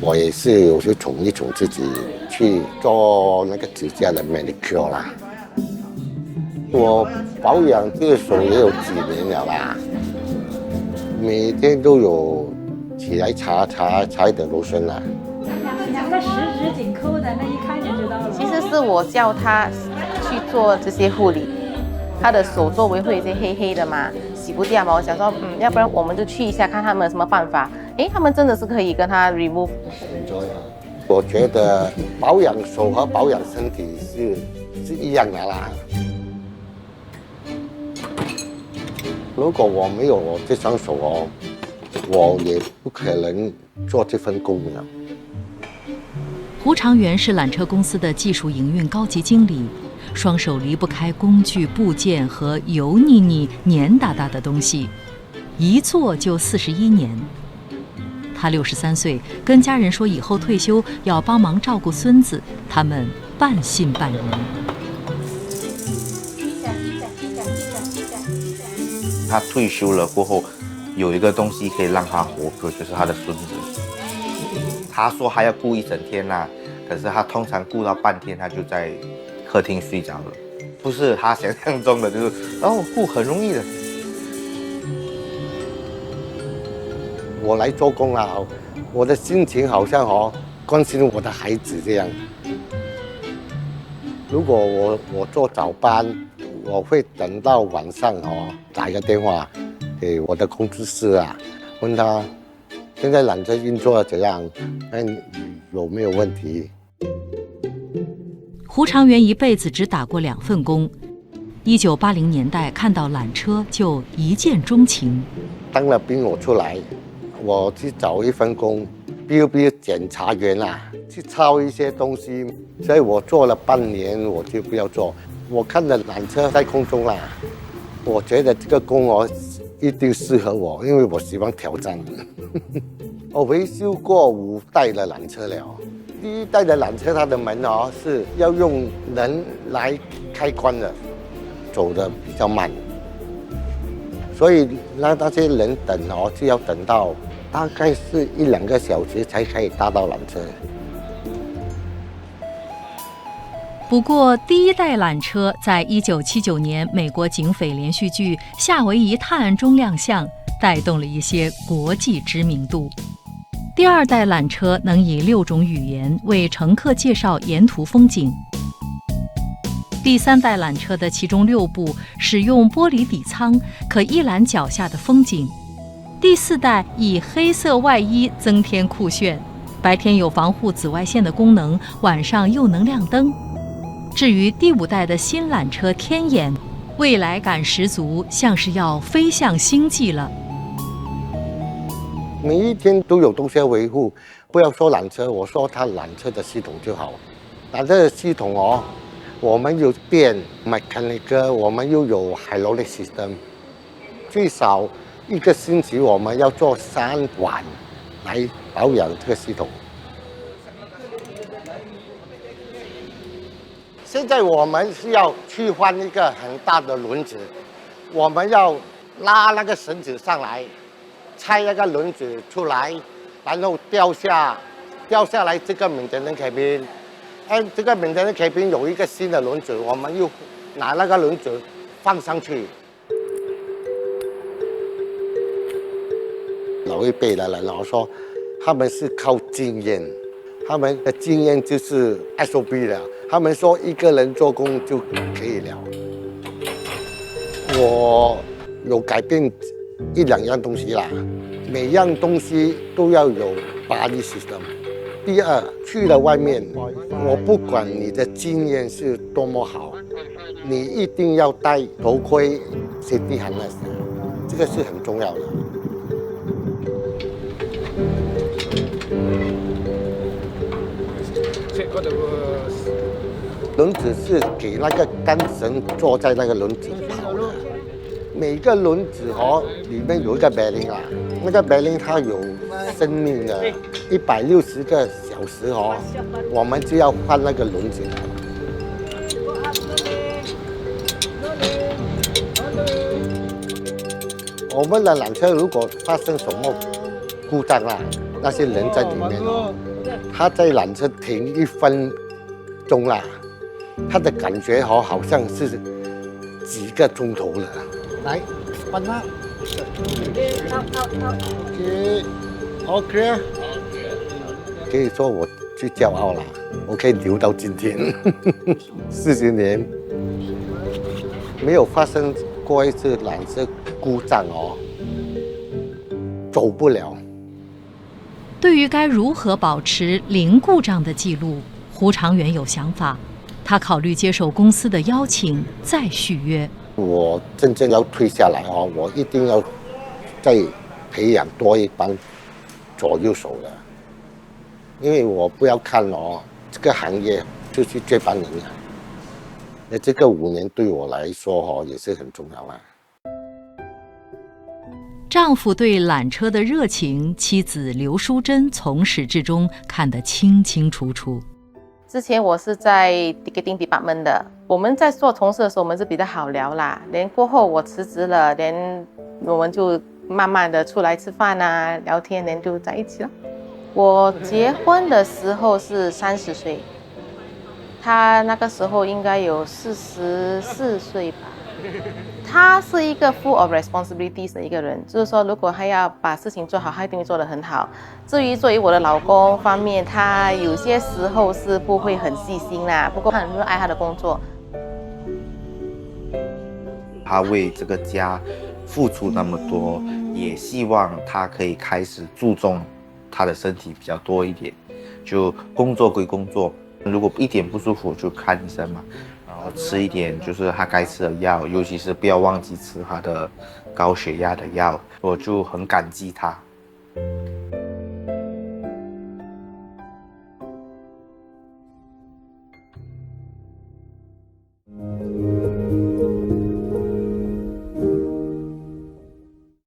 我也是有时宠一宠自己，去做那个指甲的 manicure 啦。我保养这个手也有几年了啦，每天都有起来擦一点lotion啦。两个十指紧扣的，那一看就知道了。其实是我叫他去做这些护理，他的手周围会有一些黑黑的嘛，洗不掉嘛。我想说，要不然我们就去一下，看他们有什么办法。他们真的是可以跟他 remove。我觉得保养手和保养身体是一样的啦。如果我没有我这双手哦，我也不可能做这份工了。胡长元是缆车公司的技术营运高级经理，双手离不开工具部件和油腻腻、黏哒哒的东西，一做就41年。他63岁，跟家人说以后退休要帮忙照顾孙子，他们半信半疑。他退休了过后，有一个东西可以让他活着，就是他的孙子。他说他要顾一整天啦，可是他通常顾到半天，他就在客厅睡着了。不是他想象中的，就是顾很容易的。我来做工了，我的心情好像关心我的孩子这样。如果我做早班，我会等到晚上打个电话给我的工程师啊，问他现在缆车运作怎样，有没有问题。胡长元一辈子只打过2份工，1980年代看到缆车就一见钟情。当了兵我出来，我去找一份工 ，BUB 检查员啊，去抄一些东西，所以我做了半年，我就不要做。我看了缆车在空中啦，我觉得这个工一定适合我，因为我喜欢挑战。我维修过5代的缆车了，第1代的缆车它的门是要用人来开关的，走得比较慢，所以那些人等就要等到大概是1-2个小时才可以搭到缆车。不过，第1代缆车在1979年美国警匪连续剧《夏威夷探案》中亮相，带动了一些国际知名度。第2代缆车能以6种语言为乘客介绍沿途风景。第3代缆车的其中6部使用玻璃底舱，可一览脚下的风景。第4代以黑色外衣增添酷炫，白天有防护紫外线的功能，晚上又能亮灯。至于第5代的新缆车天眼，未来感十足，像是要飞向星际了。每一天都有东西要维护，不要说缆车，我说它缆车的系统就好。缆车的系统我们有电 mechanical， 我们又有 hydraulic system， 最少1个星期我们要做3晚来保养这个系统。现在我们是要去换一个很大的轮子，我们要拉那个绳子上来，拆那个轮子出来，然后掉下来这个maintenance cabin。这个maintenance cabin有一个新的轮子，我们又拿那个轮子放上去。老一辈的人说，他们是靠经验，他们的经验就是 SOP 了。他们说1个人做工就可以了。我有改变1-2样东西啦，每样东西都要有body system。第2，去了外面，我不管你的经验是多么好，你一定要戴头盔 safety harness， 这个是很重要的。轮子是给那个钢绳坐在那个轮子跑的，每个轮子里面有一个 bearing 啦，那个 bearing 它有生命的，160个小时我们就要换那个轮子。我们的缆车如果发生什么故障啦，那些人在里面他在缆车停1分钟啦，他的感觉好像是几个钟头了。来，搬啦。OK，可以说我最骄傲了，我可以留到今天，40年没有发生过一次缆车故障哦，走不了。对于该如何保持零故障的记录，胡长远有想法。他考虑接受公司的邀请，再续约。我真正要退下来哦，我一定要再培养多一班左右手的，因为我不要看哦，这个行业就是这班人啊。那这个5年对我来说哦也是很重要啊。丈夫对缆车的热情，妻子刘淑珍从始至终看得清清楚楚。之前我是在 ticketing department 的，我们在做同事的时候，我们是比较好聊啦。连过后我辞职了，连我们就慢慢的出来吃饭啊，聊天，连就在一起了。我结婚的时候是30岁，他那个时候应该有44岁吧。他是一个 full of responsibilities 的一个人，就是说，如果他要把事情做好，他一定会做得很好。至于作为我的老公方面，他有些时候是不会很细心啦，不过他很热爱他的工作。他为这个家付出那么多，也希望他可以开始注重他的身体比较多一点。就工作归工作，如果一点不舒服就看医生嘛。然后吃一点就是他该吃的药，尤其是不要忘记吃他的高血压的药，我就很感激他。